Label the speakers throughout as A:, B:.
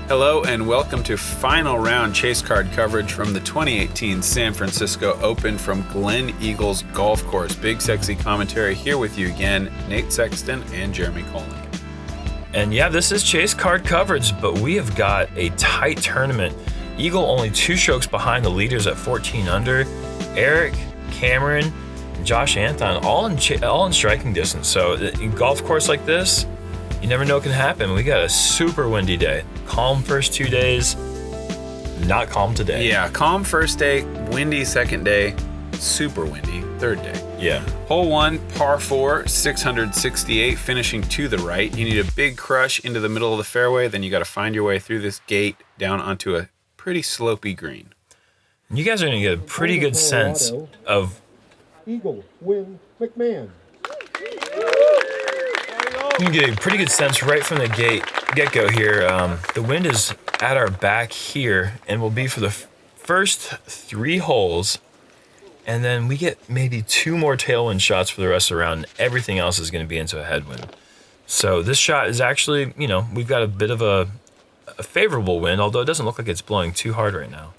A: Hello and welcome to final round chase card coverage from the 2018 San Francisco Open from Glen Eagles Golf Course. Big Sexy commentary here with you again, Nate Sexton and Jeremy Koling.
B: And yeah, this is chase card coverage, but we have got a tight tournament. Eagle only 2 strokes behind the leaders at 14 under. Eric, Cameron, and Josh Anthon all in striking distance. So in golf course like this, you never know what can happen. We got a super windy day. Calm first 2 days, not calm today.
A: Yeah, calm first day, windy second day, super windy third day.
B: Yeah.
A: Hole 1, par 4, 668, finishing to the right. You need a big crush into the middle of the fairway, then you got to find your way through this gate down onto a pretty slopey green.
B: And you guys are going to get a pretty good sense of...
C: Eagle win McMahon.
B: You can get a pretty good sense right from the get-go here. The wind is at our back here and will be for the first 3 holes. And then we get maybe 2 more tailwind shots for the rest of the round. And everything else is going to be into a headwind. So this shot is actually, we've got a bit of a favorable wind, although it doesn't look like it's blowing too hard right now.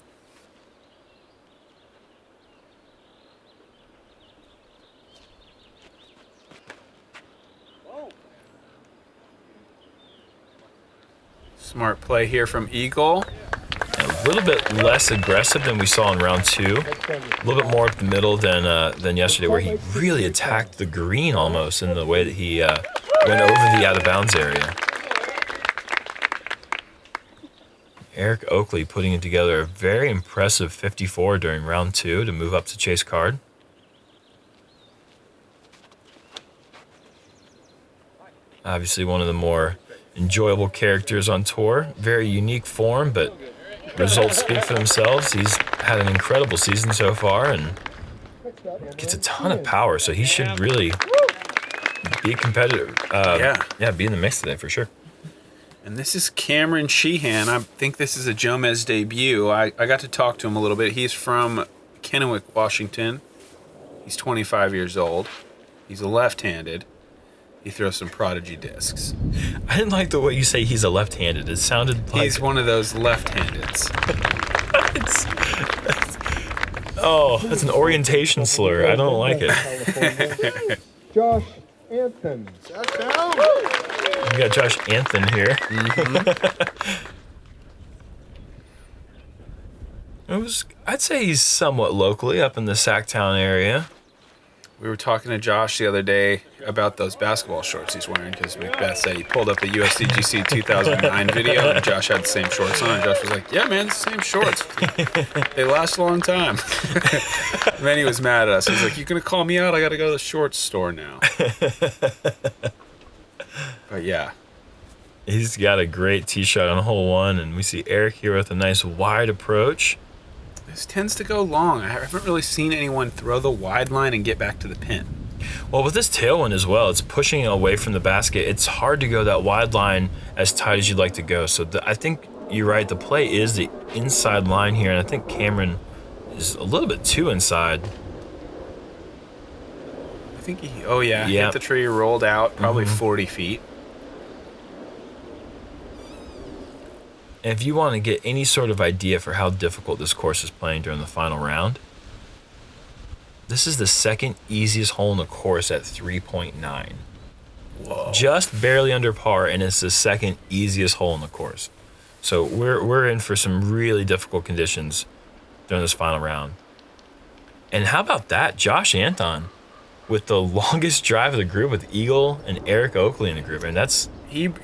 A: Smart play here from Eagle.
B: A little bit less aggressive than we saw in round 2. A little bit more up the middle than yesterday, where he really attacked the green almost in the way that he went over the out of bounds area. Eric Oakley putting together a very impressive 54 during round 2 to move up to chase card. Obviously one of the more enjoyable characters on tour. Very unique form, but results speak for themselves. He's had an incredible season so far and gets a ton of power, so he should really be a competitor. Be in the mix today for sure.
A: And this is Cameron Sheehan. I think this is a Jomez debut. I got to talk to him a little bit. He's from Kennewick, Washington. He's 25 years old. He's left-handed. He throws some Prodigy discs.
B: I didn't like the way you say he's a left-handed. It sounded like...
A: He's one of those left-handeds.
B: That's an orientation slur. I don't like it.
C: Josh Anthon.
B: We got Josh Anthon here. I'd say he's somewhat locally up in the Sacktown area.
A: We were talking to Josh the other day about those basketball shorts he's wearing because Macbeth said he pulled up the USDGC 2009 video and Josh had the same shorts on. And Josh was like, yeah, man, it's the same shorts. They last a long time. And then he was mad at us. He was like, you going to call me out? I got to go to the shorts store now. But yeah.
B: He's got a great tee shot on hole 1, and we see Eric here with a nice wide approach.
A: This tends to go long. I haven't really seen anyone throw the wide line and get back to the pin.
B: Well, with this tailwind as well, it's pushing away from the basket. It's hard to go that wide line as tight as you'd like to go. So I think you're right. The play is the inside line here, and I think Cameron is a little bit too inside.
A: I think hit the tree, rolled out, probably 40 feet.
B: And if you want to get any sort of idea for how difficult this course is playing during the final round, this is the second easiest hole in the course at 3.9.
A: Whoa.
B: Just barely under par, and it's the second easiest hole in the course. So we're in for some really difficult conditions during this final round. And how about that? Josh Anthon with the longest drive of the group with Eagle and Eric Oakley in the group. And that's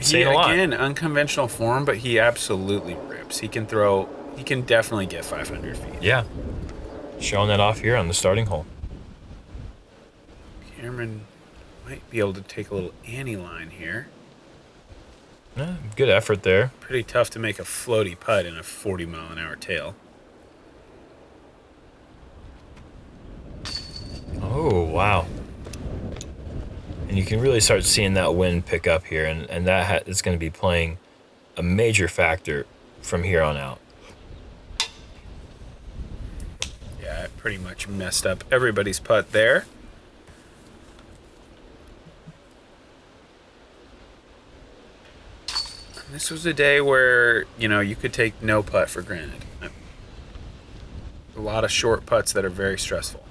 B: saying a lot.
A: Again, unconventional form, but he absolutely rips. He can definitely get 500 feet.
B: Yeah. Showing that off here on the starting hole.
A: Cameron might be able to take a little Annie line here.
B: Yeah, good effort there.
A: Pretty tough to make a floaty putt in a 40-mile-an-hour tail.
B: Oh, wow. And you can really start seeing that wind pick up here, and that is going to be playing a major factor from here on out.
A: Yeah, it pretty much messed up everybody's putt there. This was a day where, you could take no putt for granted. A lot of short putts that are very stressful.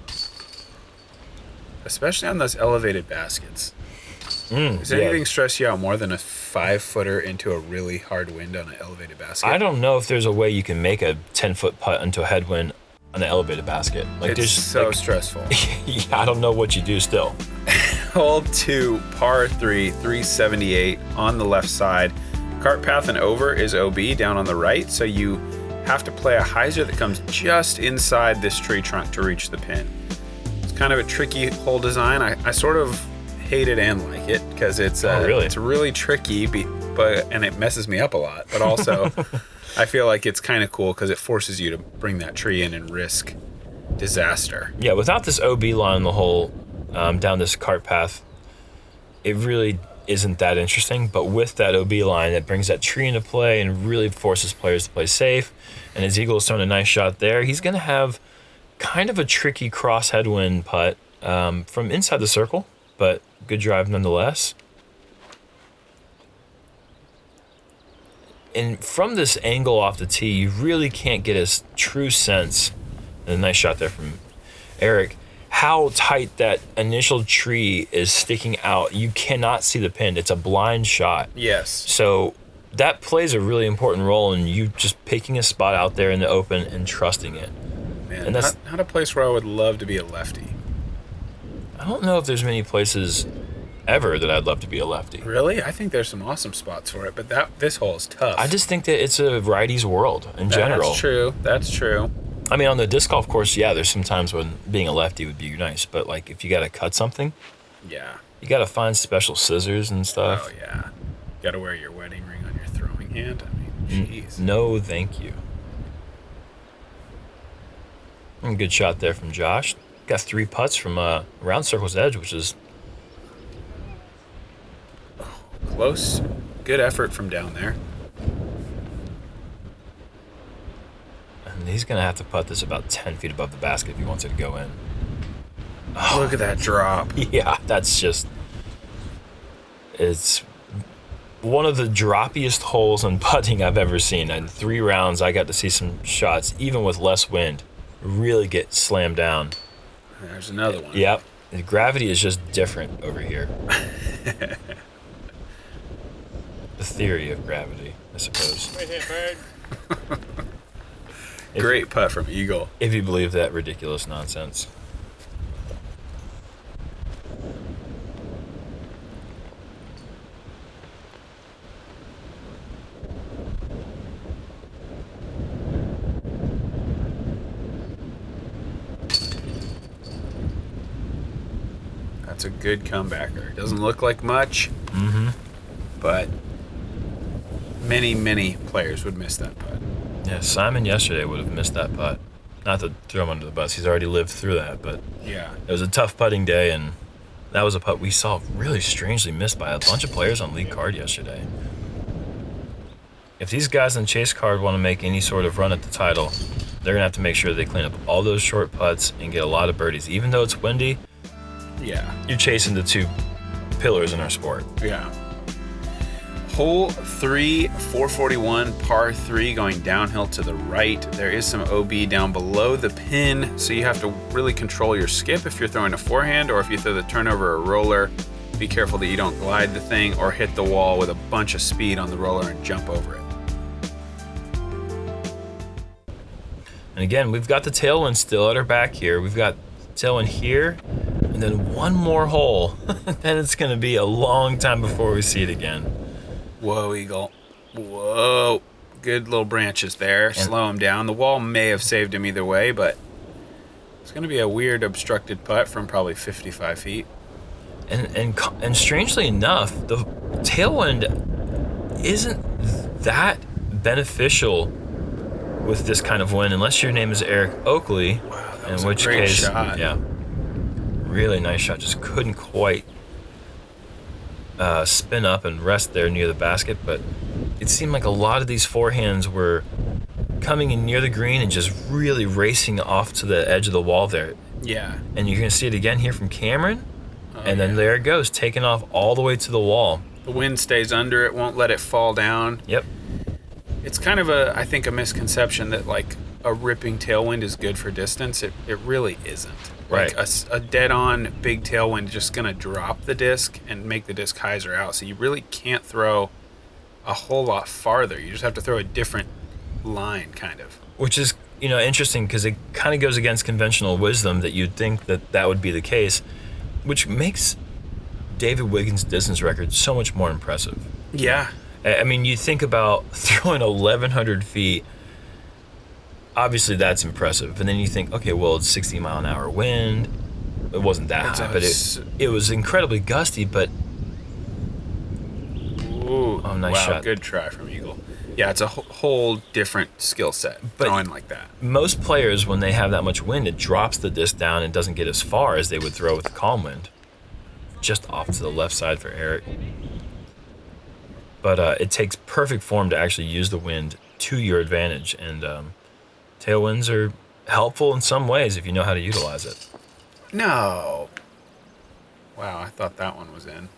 A: Especially on those elevated baskets. Does anything stress you out more than a 5-footer into a really hard wind on an elevated basket?
B: I don't know if there's a way you can make a 10-foot putt into a headwind on an elevated basket.
A: It's so stressful.
B: Yeah, I don't know what you do still.
A: Hole 2, par 3, 378 on the left side. Cart path and over is OB down on the right, so you have to play a hyzer that comes just inside this tree trunk to reach the pin. It's kind of a tricky hole design. I sort of hate it and like it because it's really tricky, and it messes me up a lot. But also, I feel like it's kind of cool because it forces you to bring that tree in and risk disaster.
B: Yeah, without this OB line in the hole down this cart path, it really isn't that interesting. But with that OB line, it brings that tree into play and really forces players to play safe. And as Eagle is throwing a nice shot there, he's going to have kind of a tricky cross headwind putt from inside the circle, but good drive nonetheless. And from this angle off the tee, you really can't get a true sense, and a nice shot there from Eric, how tight that initial tree is sticking out. You cannot see the pin. It's a blind shot.
A: Yes.
B: So that plays a really important role in you just picking a spot out there in the open and trusting it.
A: Man,
B: and that's
A: not a place where I would love to be a lefty.
B: I don't know if there's many places ever that I'd love to be a lefty.
A: Really? I think there's some awesome spots for it, but this hole is tough.
B: I just think that it's a righty's world in general.
A: That's true.
B: I mean, on the disc golf course, yeah, there's some times when being a lefty would be nice, but like if you got to cut something,
A: yeah,
B: you got to find special scissors and stuff.
A: Oh yeah, you got to wear your wedding ring on your throwing hand. I mean, jeez.
B: No, thank you. And good shot there from Josh. Got 3 putts from around circle's edge, which is
A: close. Good effort from down there.
B: And he's going to have to putt this about 10 feet above the basket if he wants it to go in.
A: Oh, look at that drop.
B: Yeah, that's just... It's one of the droppiest holes in putting I've ever seen. In 3 rounds, I got to see some shots, even with less wind, really get slammed down.
A: There's another one.
B: Yep. The gravity is just different over here. The theory of gravity, I suppose.
D: Right here, bird.
A: Great putt from Eagle.
B: If you believe that ridiculous nonsense.
A: That's a good comebacker. Doesn't look like much, but many players would miss that putt.
B: Yeah, Simon yesterday would have missed that putt. Not to throw him under the bus, he's already lived through that, but
A: yeah,
B: it was a tough putting day, and that was a putt we saw really strangely missed by a bunch of players on lead card yesterday. If these guys on Chase card want to make any sort of run at the title, they're going to have to make sure they clean up all those short putts and get a lot of birdies. Even though it's windy,
A: yeah,
B: you're chasing the 2 pillars in our sport.
A: Yeah. Hole 3, 441, par 3, going downhill to the right. There is some OB down below the pin, so you have to really control your skip if you're throwing a forehand, or if you throw the turnover or roller. Be careful that you don't glide the thing or hit the wall with a bunch of speed on the roller and jump over it.
B: And again, we've got the tailwind still at our back here. We've got tailwind here, and then one more hole. Then it's going to be a long time before we see it again.
A: Whoa, Eagle. Whoa. Good little branches there. Slow him down. The wall may have saved him either way, but it's going to be a weird obstructed putt from probably 55 feet.
B: And strangely enough, the tailwind isn't that beneficial with this kind of wind, unless your name is Eric Oakley.
A: Wow, that was
B: in which
A: a great
B: case,
A: shot.
B: Yeah, really nice shot. Just couldn't quite spin up and rest there near the basket, but it seemed like a lot of these forehands were coming in near the green and just really racing off to the edge of the wall there.
A: Yeah.
B: And you're going to see it again here from Cameron, and then there it goes, taking off all the way to the wall.
A: The wind stays under it, won't let it fall down.
B: Yep.
A: It's kind of I think a misconception that like a ripping tailwind is good for distance. It really isn't.
B: Right.
A: Like a dead-on big tailwind is just going to drop the disc and make the disc hyzer out. So you really can't throw a whole lot farther. You just have to throw a different line, kind of.
B: Which is, interesting because it kind of goes against conventional wisdom that you'd think that would be the case, which makes David Wiggins' distance record so much more impressive.
A: Yeah.
B: I mean, you think about throwing 1,100 feet. Obviously, that's impressive. And then you think, okay, well, it's 60-mile-an-hour wind. It wasn't that high, but it was incredibly gusty. But
A: ooh,
B: nice shot.
A: Good try from Eagle. Yeah, it's a whole different skill set throwing like that.
B: Most players, when they have that much wind, it drops the disc down and doesn't get as far as they would throw with the calm wind. Just off to the left side for Eric. But it takes perfect form to actually use the wind to your advantage. And tailwinds are helpful in some ways if you know how to utilize it.
A: No. Wow, I thought that one was in.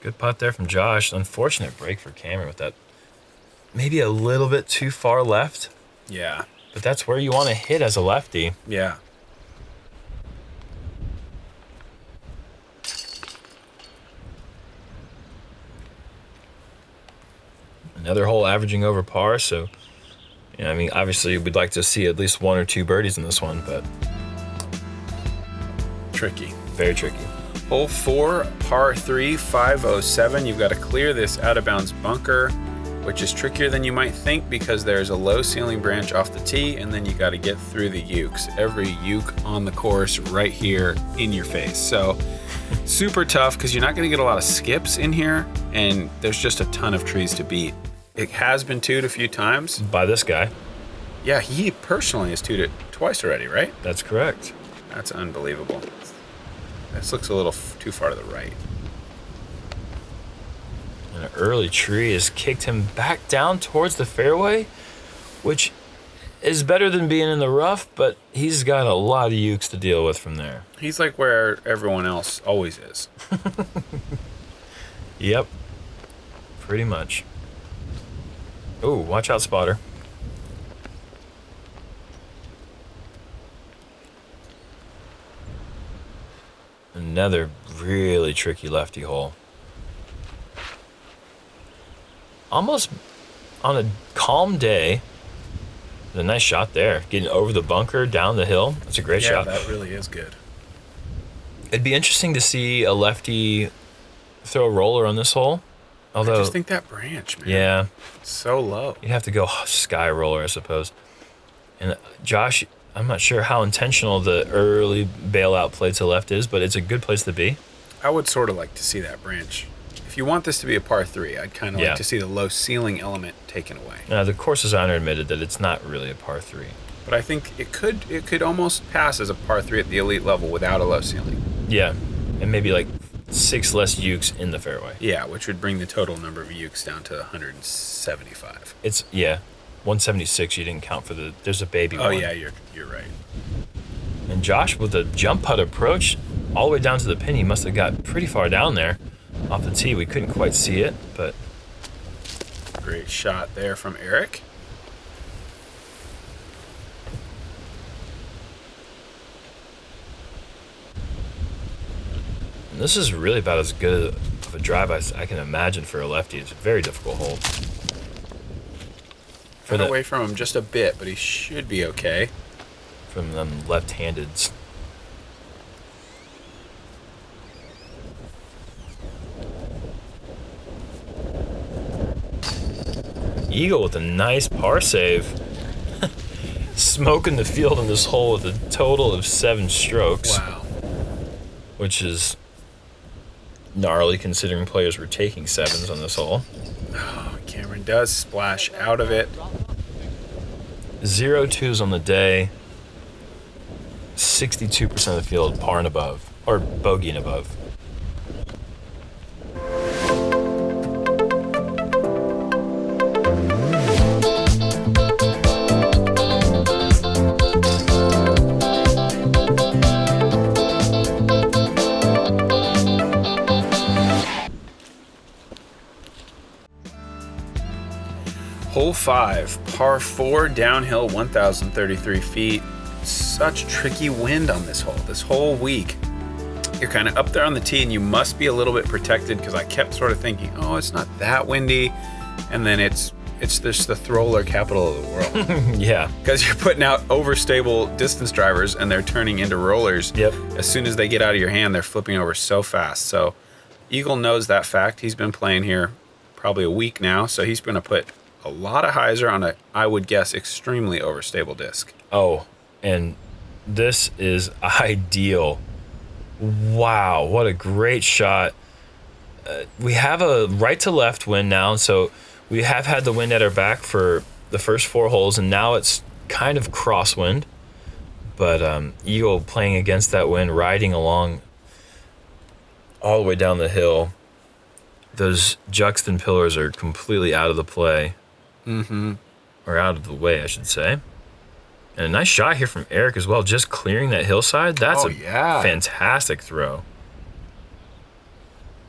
B: Good putt there from Josh. Unfortunate break for Cameron with that. Maybe a little bit too far left.
A: Yeah.
B: But that's where you want to hit as a lefty.
A: Yeah.
B: Another hole averaging over par, so obviously we'd like to see at least 1 or 2 birdies in this one, but
A: Tricky.
B: very tricky.
A: Hole 4, par 3, 507. You've got to clear this out of bounds bunker, which is trickier than you might think because there's a low ceiling branch off the tee, and then you got to get through the ukes. Every uke on the course right here in your face. So super tough because you're not going to get a lot of skips in here, and there's just a ton of trees to beat. It has been twoed a few times.
B: By this guy.
A: Yeah, he personally has twoed it twice already, right?
B: That's correct.
A: That's unbelievable. This looks a little too far to the right.
B: And an early tree has kicked him back down towards the fairway, which is better than being in the rough, but he's got a lot of ukes to deal with from there.
A: He's like where everyone else always is.
B: Yep. Pretty much. Oh, watch out, spotter. Another really tricky lefty hole. Almost on a calm day. A nice shot there. Getting over the bunker, down the hill. That's a great shot.
A: Yeah, that really is good.
B: It'd be interesting to see a lefty throw a roller on this hole. Although,
A: I just think that branch, man.
B: Yeah.
A: It's so low.
B: You'd have to go sky roller, I suppose. And Josh, I'm not sure how intentional the early bailout play to left is, but it's a good place to be.
A: I would sort of like to see that branch. If you want this to be a par 3, I'd kind of like to see the low ceiling element taken away.
B: Now, the course designer admitted that it's not really a par 3.
A: But I think it could almost pass as a par 3 at the elite level without a low ceiling.
B: Yeah, and maybe like 6 less ukes in the fairway.
A: Yeah, which would bring the total number of ukes down to 175.
B: It's 176. You didn't count for there's a baby one.
A: Oh yeah, you're right.
B: And Josh with a jump putt approach all the way down to the pin. He must have got pretty far down there off the tee. We couldn't quite see it, but
A: great shot there from Eric.
B: And this is really about as good of a drive as I can imagine for a lefty. It's a very difficult hole.
A: Got away from him just a bit, but he should be okay.
B: From them left-handeds. Eagle with a nice par save. Smoking the field in this hole with a total of 7 strokes.
A: Wow.
B: Which is gnarly considering players were taking 7s on this hole.
A: Oh, Cameron does splash out of it.
B: 0 2s on the day. 62% of the field par and above, or bogey and above.
A: Hole 5, par 4, downhill 1,033 feet. Such tricky wind on this hole. This whole week, you're kind of up there on the tee and you must be a little bit protected because I kept sort of thinking, oh, it's not that windy. And then it's just the thrower capital of the world.
B: Yeah.
A: Because you're putting out overstable distance drivers and they're turning into rollers.
B: Yep.
A: As soon as they get out of your hand, they're flipping over so fast. So Eagle knows that fact. He's been playing here probably a week now. So he's going to put a lot of hyzer on a, I would guess, extremely overstable disc.
B: Oh, and this is ideal. Wow, what a great shot. We have a right to left wind now, so we have had the wind at our back for the first 4 holes, and now it's kind of crosswind. But Eagle playing against that wind, riding along all the way down the hill. Those Juxton pillars are completely out of the play.
A: Mm-hmm.
B: Or out of the way, I should say. And a nice shot here from Eric as well, just clearing that hillside. That's fantastic throw.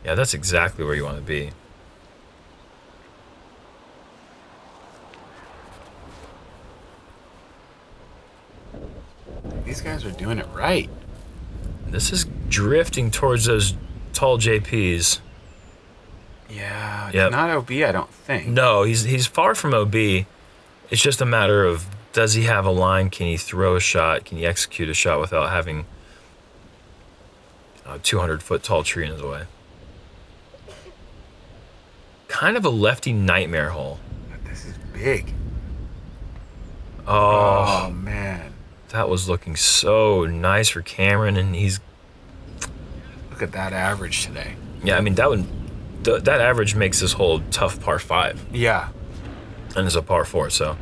B: Yeah, that's exactly where you want to be.
A: These guys are doing it right.
B: This is drifting towards those tall JPs.
A: Yeah, it's
B: Yep.
A: not OB, I don't think.
B: No, he's far from OB. It's just a matter of, does he have a line? Can he throw a shot? Can he execute a shot without having a 200-foot tall tree in his way? Kind of a lefty nightmare hole.
A: But this is big.
B: Oh,
A: Oh, man.
B: that was looking so nice for Cameron, and he's...
A: Look at that average today.
B: Yeah, I mean, that average makes this hole a tough par 5,
A: Yeah.
B: and it's a par 4, so...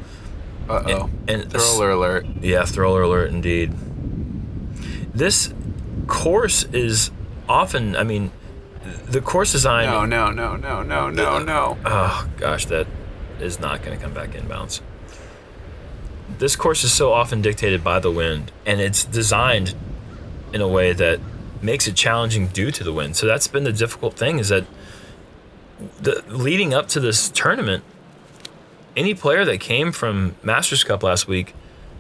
A: Uh-oh.
B: And
A: Thrower alert.
B: Yeah, thrower alert indeed. This course is often, I mean, the course design...
A: No.
B: Oh, gosh, that is not going to come back inbounds. This course is so often dictated by the wind, and it's designed in a way that makes it challenging due to the wind. So that's been the difficult thing, is that leading up to this tournament, any player that came from Masters Cup last week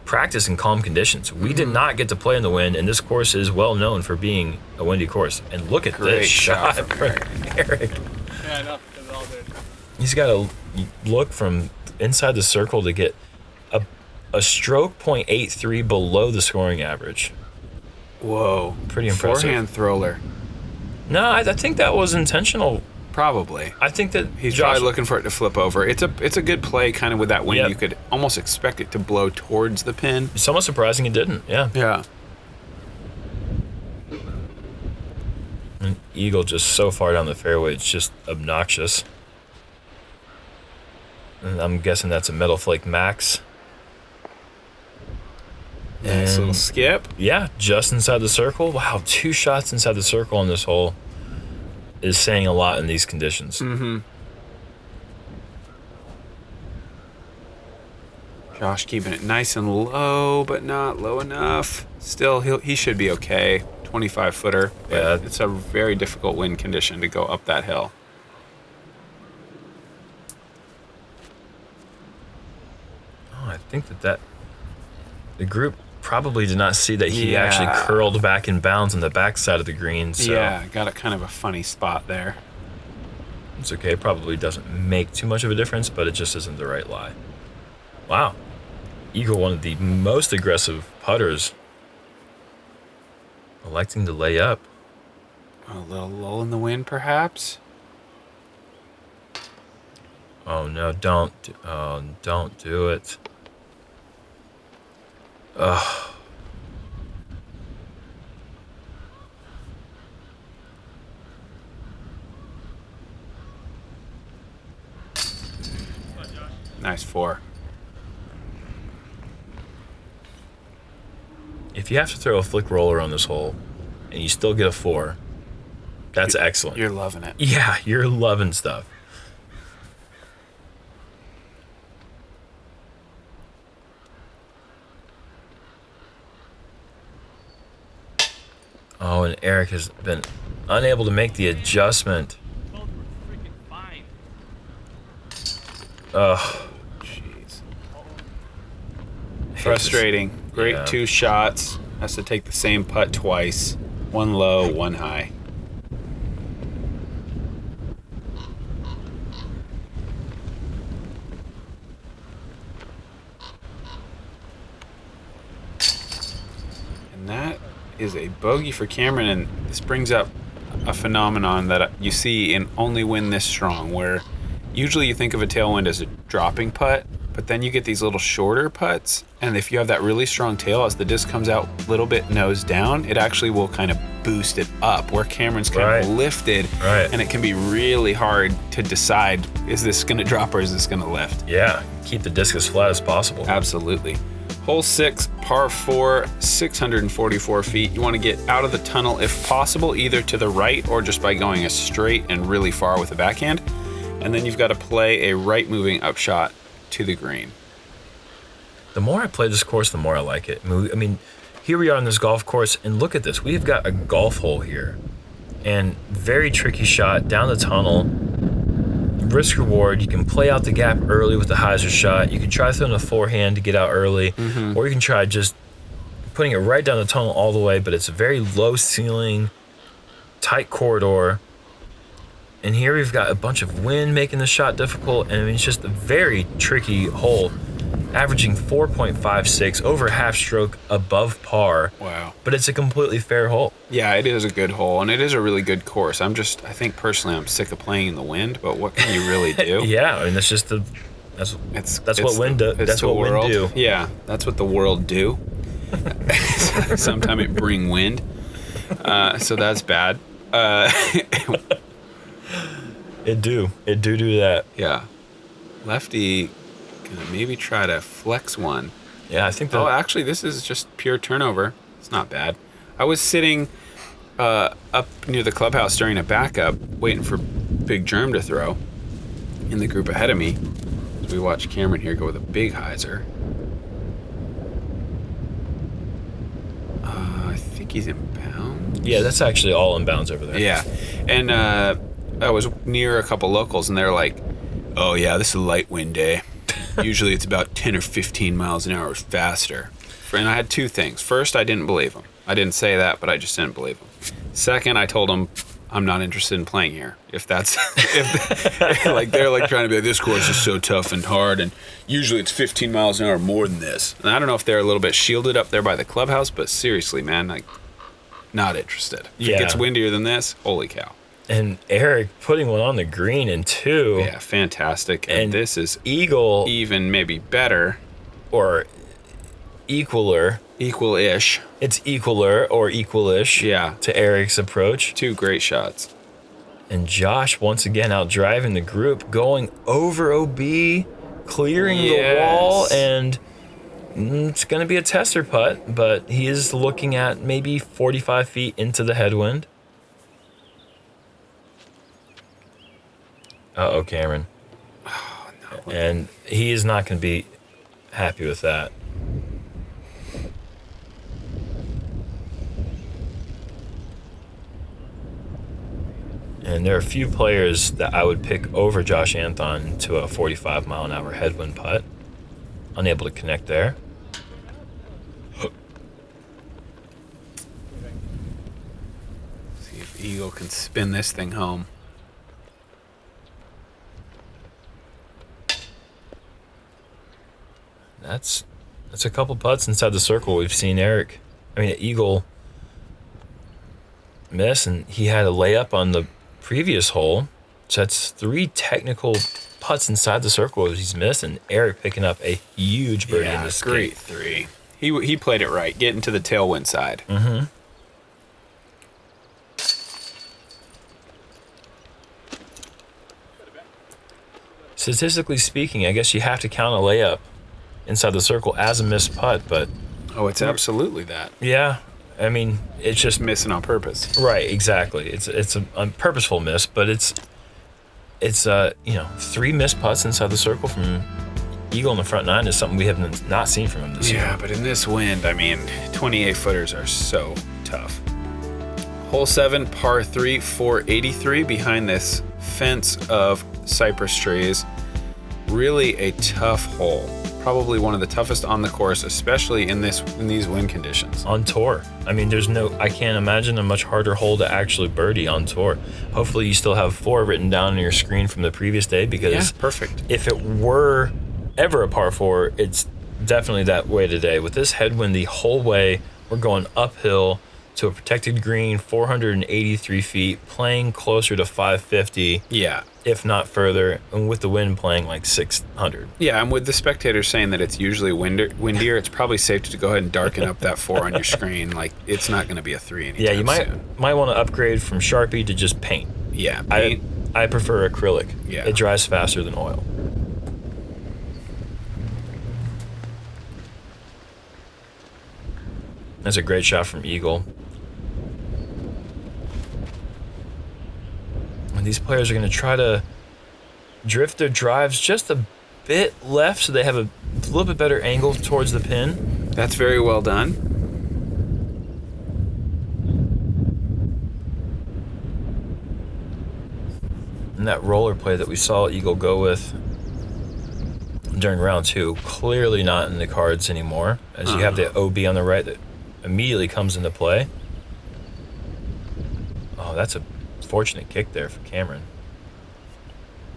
B: practiced in calm conditions. We did not get to play in the wind, and this course is well known for being a windy course. And look at
A: Great
B: this shot
A: from
B: from Eric.
D: Yeah, I know. It's all good.
B: He's got to look from inside the circle to get a stroke .83 below the scoring average.
A: Whoa.
B: Pretty impressive.
A: Forehand thrower.
B: No, I think that was intentional.
A: Probably.
B: I think that
A: He's
B: Josh,
A: probably looking for it to flip over. It's a good play kind of with that wind.
B: Yep.
A: You could almost expect it to blow towards the pin.
B: It's almost surprising it didn't. Yeah.
A: Yeah.
B: And Eagle just so far down the fairway, it's just obnoxious. And I'm guessing that's a Metal Flake Max.
A: Nice
B: And
A: little skip.
B: yeah, just inside the circle. Wow, 2 shots inside the circle on this hole is saying a lot in these conditions.
A: Mm-hmm. Josh keeping it nice and low, but not low enough. Still, he should be okay. 25-footer.
B: Yeah.
A: It's a very difficult wind condition to go up that hill.
B: Oh, I think that the group probably did not see that he
A: Yeah.
B: actually curled back in bounds on the backside of the green. So
A: Yeah, got a kind of a funny spot there.
B: it's okay. Probably doesn't make too much of a difference, but it just isn't the right lie. Wow. Eagle, one of the most aggressive putters, electing to lay up.
A: A little lull in the wind, perhaps.
B: Oh no, don't do it. Ugh.
A: Nice 4.
B: If you have to throw a flick roller on this hole and you still get a 4, that's excellent.
A: You're loving it.
B: Yeah, you're loving stuff. Oh, and Eric has been unable to make the adjustment. Ugh.
A: Frustrating. Great
B: Yeah.
A: 2 shots. Has to take the same putt twice. 1 low, 1 high. And that is a bogey for Cameron, and this brings up a phenomenon that you see in only wind this strong, where usually you think of a tailwind as a dropping putt, but then you get these little shorter putts, and if you have that really strong tail, as the disc comes out a little bit nose down, it actually will kind of boost it up, where Cameron's kind of lifted, and it can be really hard to decide, is this going to drop or is this going to lift?
B: Yeah, keep the disc as flat as possible.
A: Absolutely. Hole 6, par 4, 644 feet. You want to get out of the tunnel if possible, either to the right or just by going a straight and really far with a backhand. And then you've got to play a right moving upshot to the green.
B: The more I play this course, the more I like it. I mean, here we are on this golf course, and look at this. We've got a golf hole here, and very tricky shot down the tunnel. Risk reward, you can play out the gap early with the hyzer shot. You can try throwing a forehand to get out early, or you can try just putting it right down the tunnel all the way, but it's a very low ceiling, tight corridor. And here we've got a bunch of wind making the shot difficult, and I mean, it's just a very tricky hole, averaging 4.56, over half stroke above par.
A: Wow.
B: But it's a completely fair hole.
A: Yeah, it is a good hole, and it is a really good course. I think personally I'm sick of playing in the wind, but what can you really do?
B: Yeah, I mean, that's just that's what wind do. That's what wind do.
A: Yeah, that's what the world do. Sometime it bring wind. So that's bad.
B: It do that.
A: Yeah. Lefty gonna maybe try to flex one.
B: Yeah, I think that.
A: Oh, actually, this is just pure turnover. It's not bad. I was sitting up near the clubhouse during a backup, waiting for Big Germ to throw in the group ahead of me. So we watched Cameron here go with a big hyzer. I think he's in bounds.
B: Yeah, that's actually all in bounds over there.
A: Yeah. And I was near a couple locals, and they're like, oh, yeah, this is a light wind day. Usually it's about 10 or 15 miles an hour faster. And I had 2 things. First, I didn't believe him. I didn't say that, but I just didn't believe him. Second, I told him I'm not interested in playing here. If that's, like, they're like trying to be like, this course is so tough and hard, and usually it's 15 miles an hour more than this. And I don't know if they're a little bit shielded up there by the clubhouse, but seriously, man, like, not interested. If it gets windier than this, holy cow.
B: And Eric putting one on the green in 2.
A: Yeah, fantastic. And this is
B: Eagle,
A: even maybe better.
B: Or equaler.
A: Equal-ish.
B: It's equaler or equalish.
A: Yeah.
B: To Eric's approach.
A: 2 great shots.
B: And Josh once again out driving the group, going over OB, clearing the wall, and it's going to be a tester putt, but he is looking at maybe 45 feet into the headwind. Uh-oh, Cameron.
A: Oh, no.
B: And he is not going to be happy with that. And there are a few players that I would pick over Josh Anthon to a 45-mile-an-hour headwind putt. Unable to connect there.
A: See if Eagle can spin this thing home.
B: That's a couple putts inside the circle we've seen Eric. I mean, Eagle miss, and he had a layup on the previous hole. So that's 3 technical putts inside the circle he's missed, and Eric picking up a huge birdie in this
A: great 3. He played it right, getting to the tailwind side.
B: Mm-hmm. Statistically speaking, I guess you have to count a layup inside the circle as a missed putt, but
A: Oh, it's absolutely that.
B: yeah, I mean, it's just
A: Missing on purpose.
B: right, exactly. It's a purposeful miss, but it's 3 missed putts inside the circle from Eagle in the front 9 is something we have not seen from him this year.
A: Yeah, but in this wind, I mean, 28-footers are so tough. Hole 7, par 3, 483 behind this fence of cypress trees. Really a tough hole. probably one of the toughest on the course, especially in these wind conditions.
B: On tour. I mean, I can't imagine a much harder hole to actually birdie on tour. Hopefully you still have 4 written down on your screen from the previous day, because
A: perfect.
B: If it were ever a par 4, it's definitely that way today. With this headwind the whole way, we're going uphill to a protected green, 483 feet, playing closer to 550.
A: Yeah.
B: If not further, and with the wind playing like 600.
A: Yeah, and with the spectators saying that it's usually windier, it's probably safe to go ahead and darken up that 4 on your screen. Like, it's not going to be a 3 anytime
B: Yeah, you
A: soon.
B: might want to upgrade from Sharpie to just paint.
A: Yeah, paint.
B: I prefer acrylic.
A: Yeah.
B: It dries faster than oil. That's a great shot from Eagle. And these players are going to try to drift their drives just a bit left so they have a little bit better angle towards the pin.
A: That's very well done.
B: And that roller play that we saw Eagle go with during round 2, clearly not in the cards anymore, as you have the OB on the right that immediately comes into play. Oh, that's a fortunate kick there for Cameron.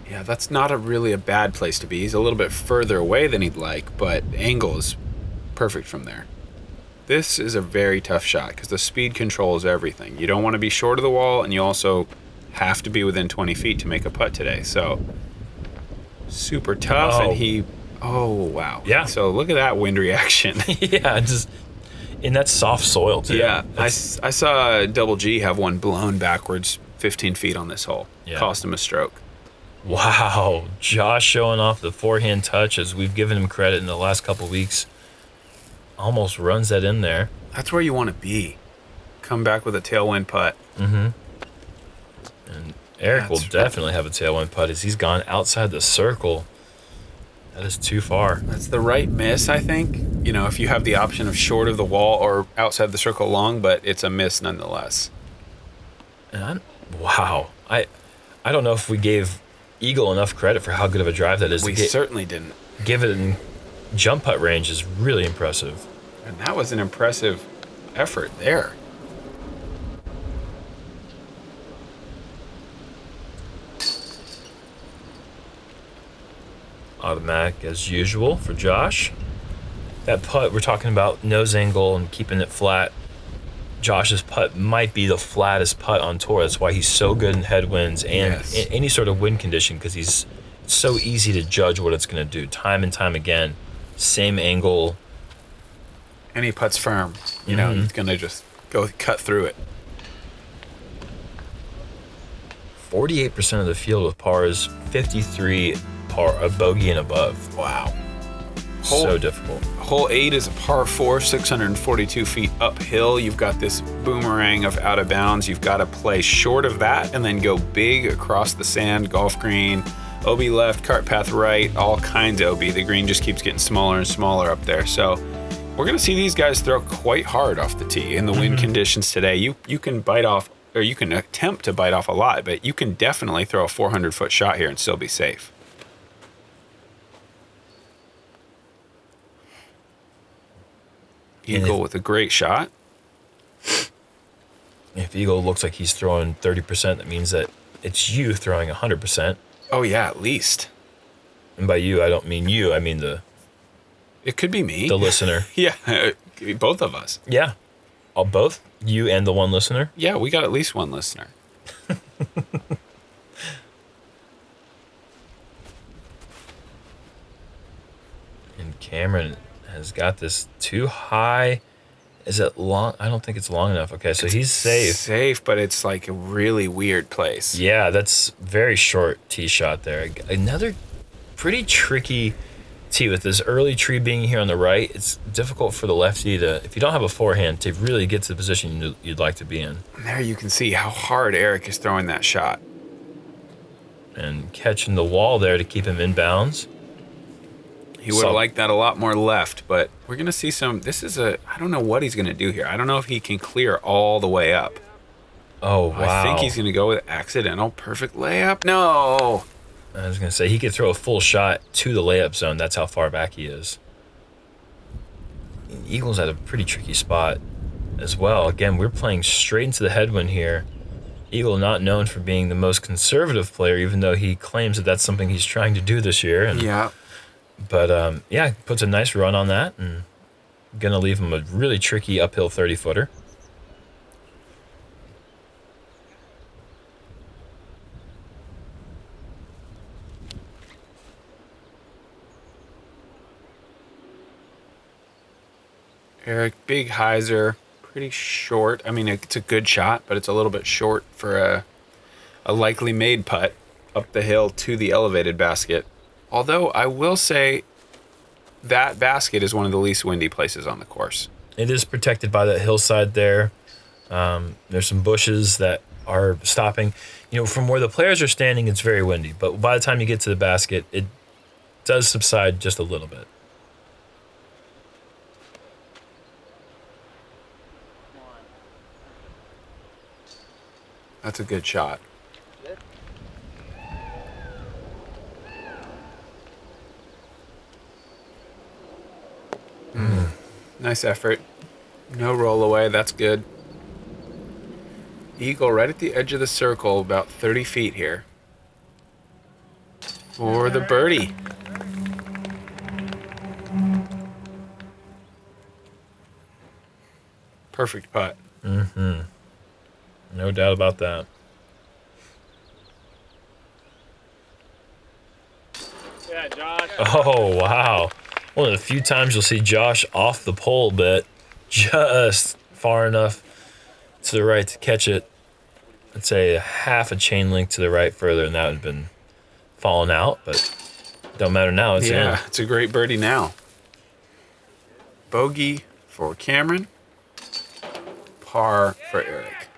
A: Yeah, that's not really a bad place to be. He's a little bit further away than he'd like, but angle is perfect from there. This is a very tough shot because the speed control is everything. You don't want to be short of the wall, and you also have to be within 20 feet to make a putt today. So, super tough, and oh, wow.
B: Yeah.
A: So, look at that wind reaction.
B: Yeah, just in that soft soil, too.
A: Yeah, I saw Double G have one blown backwards 15 feet on this hole.
B: Yeah.
A: Cost him a stroke.
B: Wow, Josh showing off the forehand touch, as we've given him credit in the last couple weeks. Almost runs that in there.
A: That's where you want to be. Come back with a tailwind putt.
B: Mm-hmm. And Eric will definitely have a tailwind putt as he's gone outside the circle. That is too far.
A: That's the right miss, I think. You know, if you have the option of short of the wall or outside the circle long, but it's a miss nonetheless.
B: And wow. I don't know if we gave Eagle enough credit for how good of a drive that is.
A: We certainly didn't.
B: Give it in jump putt range is really impressive.
A: And that was an impressive effort there.
B: Automatic as usual for Josh. That putt, we're talking about nose angle and keeping it flat. Josh's putt might be the flattest putt on tour. That's why he's so good in headwinds and in any sort of wind condition, because it's so easy to judge what it's going to do time and time again. Same angle.
A: And he putts firm. You know, he's going to just go cut through it.
B: 48% of the field with pars, 53 par, a bogey and above.
A: Wow.
B: So difficult.
A: Hole 8 is a par 4, 642 feet uphill. You've got this boomerang of out of bounds. You've got to play short of that and then go big across the sand, golf green, OB left, cart path right, all kinds of OB. The green just keeps getting smaller and smaller up there. So we're going to see these guys throw quite hard off the tee in the wind conditions today. You can bite off, or you can attempt to bite off a lot, but you can definitely throw a 400-foot shot here and still be safe. Eagle with a great shot.
B: If Eagle looks like he's throwing 30%, that means that it's you throwing 100%.
A: Oh, yeah, at least.
B: And by you, I don't mean you. I mean
A: It could be me.
B: the listener.
A: Yeah, it could be both of us.
B: Yeah. Both? You and the one listener?
A: Yeah, we got at least one listener.
B: And Cameron has got this too high. Is it long? I don't think it's long enough. Okay, so he's safe.
A: Safe, but it's like a really weird place.
B: Yeah, that's very short tee shot there. Another pretty tricky tee with this early tree being here on the right. It's difficult for the lefty to, if you don't have a forehand, to really get to the position you'd like to be in.
A: There you can see how hard Eric is throwing that shot.
B: And catching the wall there to keep him in bounds.
A: He would have liked that a lot more left, but we're going to see some. I don't know what he's going to do here. I don't know if he can clear all the way up.
B: Oh, wow.
A: I think he's going to go with accidental perfect layup. No.
B: I was going to say, he could throw a full shot to the layup zone. That's how far back he is. Eagle's at a pretty tricky spot as well. Again, we're playing straight into the headwind here. Eagle not known for being the most conservative player, even though he claims that that's something he's trying to do this year. And,
A: Yeah.
B: But, yeah, puts a nice run on that and going to leave him a really tricky uphill 30-footer.
A: Eric, big hyzer, pretty short. I mean, it's a good shot, but it's a little bit short for a likely made putt up the hill to the elevated basket. Although I will say that basket is one of the least windy places on the course.
B: It is protected by that hillside there. There's some bushes that are stopping. You know, from where the players are standing, it's very windy. But by the time you get to the basket, it does subside just a little bit.
A: That's a good shot. Nice effort. No roll away. That's good. Eagle right at the edge of the circle, about 30 feet here. For the birdie. Perfect putt.
B: No doubt about that.
D: Yeah, Josh.
B: Oh, wow. One of the few times you'll see Josh off the pole a bit, just far enough to the right to catch it. I'd say half a chain link to the right further, and that would have been falling out, but don't matter now. It's in.
A: It's a great birdie now. Bogey for Cameron. Par for Eric.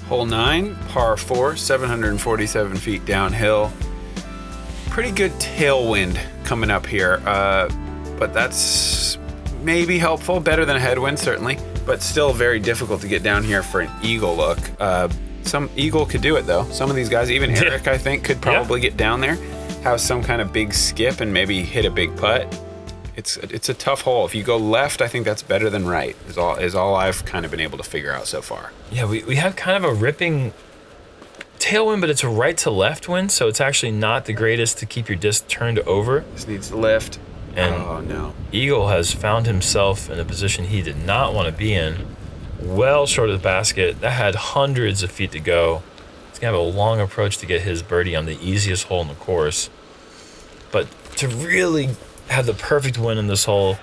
A: Hole 9, par 4, 747 feet downhill. Pretty good tailwind coming up here, but that's maybe helpful. Better than a headwind, certainly, but still very difficult to get down here for an eagle look. Some eagle could do it, though. Some of these guys, even Eric, I think, could probably get down there, have some kind of big skip, and maybe hit a big putt. It's a tough hole. If you go left, I think that's better than right, is all I've kind of been able to figure out so far.
B: Yeah, we have kind of a ripping tailwind, but it's a right to left wind, so it's actually not the greatest to keep your disc turned over.
A: This needs to lift.
B: And
A: oh, no.
B: Eagle has found himself in a position he did not want to be in, well short of the basket. That had hundreds of feet to go. He's going to have a long approach to get his birdie on the easiest hole in the course. But to really have the perfect wind in this hole,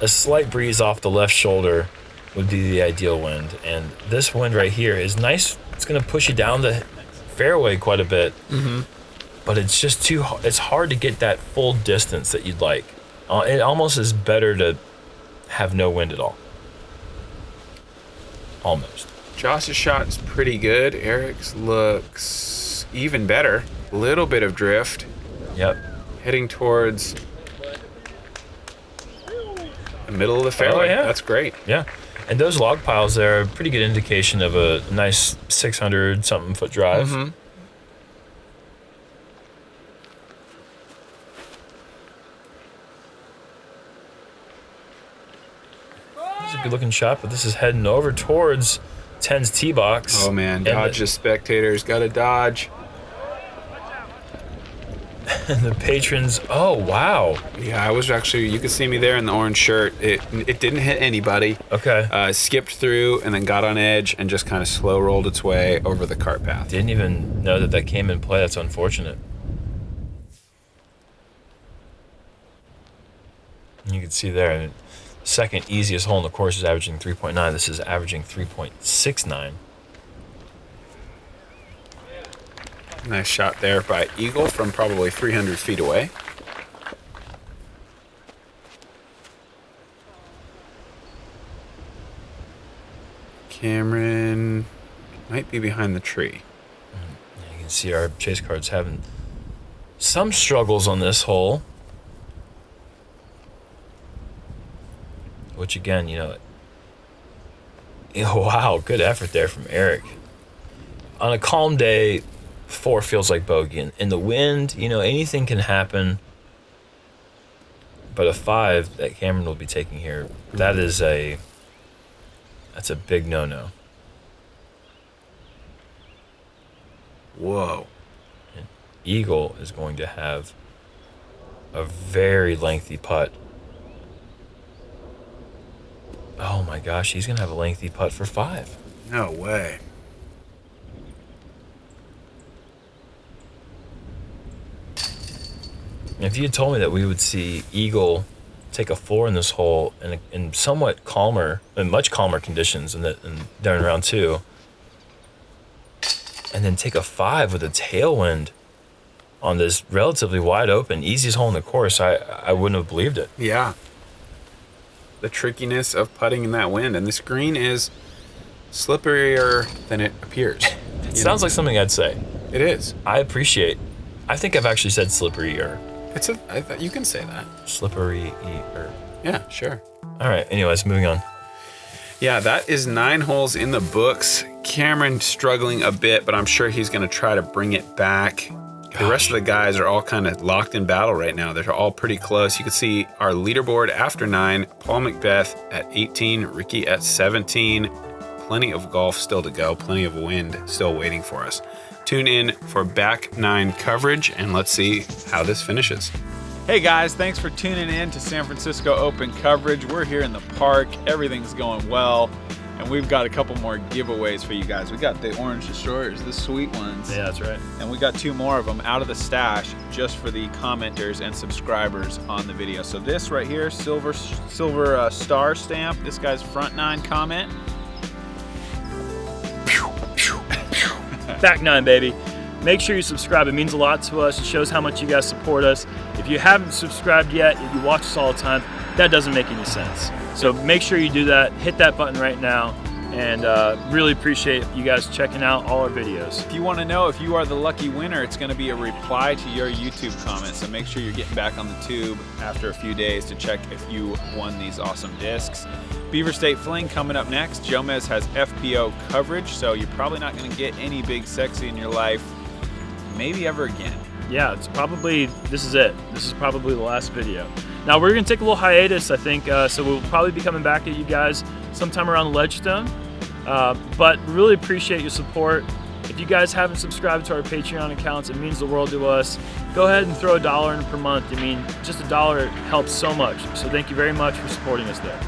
B: a slight breeze off the left shoulder would be the ideal wind. And this wind right here is nice. It's going to push you down the fairway quite a bit. But it's just it's hard to get that full distance that you'd like. It almost is better to have no wind at all. Almost.
A: Josh's shot is pretty good. Eric's looks even better. Little bit of drift.
B: Yep.
A: Heading towards the middle of the fairway.
B: yeah.
A: That's great.
B: Yeah. And those log piles there are a pretty good indication of a nice 600-something foot drive. It's a good-looking shot, but this is heading over towards 10's tee box.
A: Oh, man. Dodge the spectators. Got to dodge.
B: And the patrons, oh, wow.
A: Yeah, I was actually, you could see me there in the orange shirt. It didn't hit anybody.
B: Okay.
A: Skipped through and then got on edge and just kind of slow rolled its way over the cart path.
B: Didn't even know that came in play. That's unfortunate. And you can see there, second easiest hole in the course is averaging 3.9. This is averaging 3.69.
A: Nice shot there by Eagle from probably 300 feet away. Cameron might be behind the tree.
B: You can see our chase cards having some struggles on this hole. Which again, Wow, good effort there from Eric. On a calm day, 4 feels like bogey. In the wind, you know, anything can happen. But a 5 that Cameron will be taking here, that's a big no-no.
A: Whoa.
B: And Eagle is going to have a very lengthy putt. Oh my gosh, he's going to have a lengthy putt for 5.
A: No way.
B: If you had told me that we would see Eagle take a 4 in this hole in somewhat calmer, in much calmer conditions during round 2, and then take a 5 with a tailwind on this relatively wide open, easiest hole in the course, I wouldn't have believed it.
A: Yeah. The trickiness of putting in that wind. And this green is slipperier than it appears.
B: It sounds like something I'd say.
A: It is.
B: I think I've actually said slipperier.
A: I thought you can say that.
B: Slipperier.
A: Yeah, sure.
B: All right, anyways, moving on.
A: Yeah, that is 9 holes in the books. Cameron struggling a bit, but I'm sure he's going to try to bring it back. The rest of the guys are all kind of locked in battle right now. They're all pretty close. You can see our leaderboard after 9. Paul Macbeth at 18, Ricky at 17. Plenty of golf still to go. Plenty of wind still waiting for us. Tune in for back 9 coverage, and let's see how this finishes.
E: Hey guys, thanks for tuning in to San Francisco Open coverage. We're here in the park. Everything's going well. And we've got a couple more giveaways for you guys. We got the orange destroyers, the sweet ones.
B: Yeah, that's right.
E: And we got 2 more of them out of the stash just for the commenters and subscribers on the video. So this right here, silver star stamp, this guy's front 9 comment.
D: Back 9, baby. Make sure you subscribe. It means a lot to us. It shows how much you guys support us. If you haven't subscribed yet, if you watch us all the time, that doesn't make any sense. So make sure you do that. Hit that button right now. And really appreciate you guys checking out all our videos.
E: If you want to know if you are the lucky winner, it's going to be a reply to your YouTube comment. So make sure you're getting back on the tube after a few days to check if you won these awesome discs. Beaver State Fling coming up next. Jomez has FPO coverage, so you're probably not going to get any Big Sexy in your life, maybe ever again.
D: Yeah, this is it. This is probably the last video. Now we're gonna take a little hiatus, I think, so we'll probably be coming back at you guys sometime around Ledgestone. But really appreciate your support. If you guys haven't subscribed to our Patreon accounts, it means the world to us. Go ahead and throw $1 in per month. I mean, just $1 helps so much. So thank you very much for supporting us there.